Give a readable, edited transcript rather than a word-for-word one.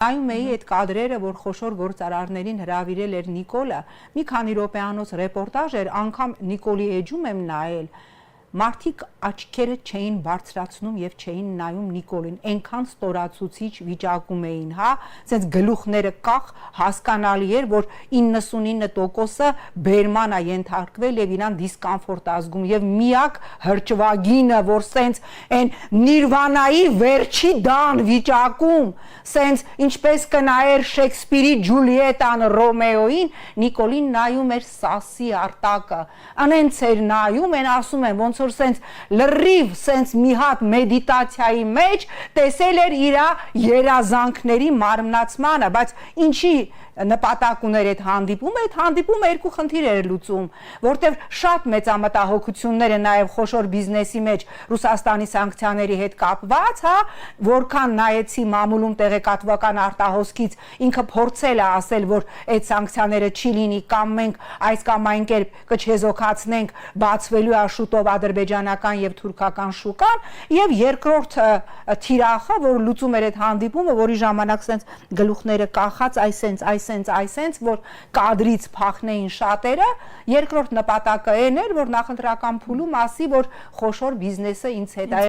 Նայում էի այդ կադրերը, որ խոշոր գործարարներին հրավիրել էր Նիկոլը, մի քանի րոպեանոց ռեպորտաժ էր, անգամ Նիկոլի էջում եմ նայել, մարդիկ աչքերը չէին բարձրացնում եւ չէին նայում Նիկոլին, այնքան ստորացուցիչ վիճակում էին, հա, ասենց գլուխները կախ, հասկանալի էր, որ 99%-ը բերման է ենթարկվել եւ իրան դիսկոմֆորտ ազգում եւ միակ հրճվագինը, որ սենց այն նիրվանայի վերջի դան վիճակում, սենց ինչպես կնայեր Շեքսպիրի Ջուլիետան Ռոմեոին, Նիկոլին նայում էր Սասի արտակը, անենց էր նայում, են ասում են ոնց որ սենց լրիվ սենց մի հատ մեդիտացիայի մեջ տեսել էր իր երազանքների մարմնացմանը, բայց ինչի նպատակ ուներ այդ հանդիպումը երկու խնդիր էր լուծում, որտեղ շատ մեծամտահոգություններ են նաև խոշոր բիզնեսի մեջ Ռուսաստանի սանկցիաների հետ կապված, հա, որքան նայեցի մամուլում տեղեկատվական արտահոսքից ինքը փորձել է ասել, որ այդ սանկցիաները չի լինի կամ մենք այս կամ այն կերպ կչեզոքացնենք, բացվելու է շուտով ադրբեջանական եւ թուրքական շուկան, եւ երկրորդ թիրախը, որ լուծում էր այդ հանդիպումը, որի ժամանակ սենց գլուխները կախած, այսենց, որ կադրից փախնեին շատերը, երկրորդ նպատակը այն էր, որ նախընտրական փուլում ասի, որ խոշոր բիզնեսը ինձ հետ է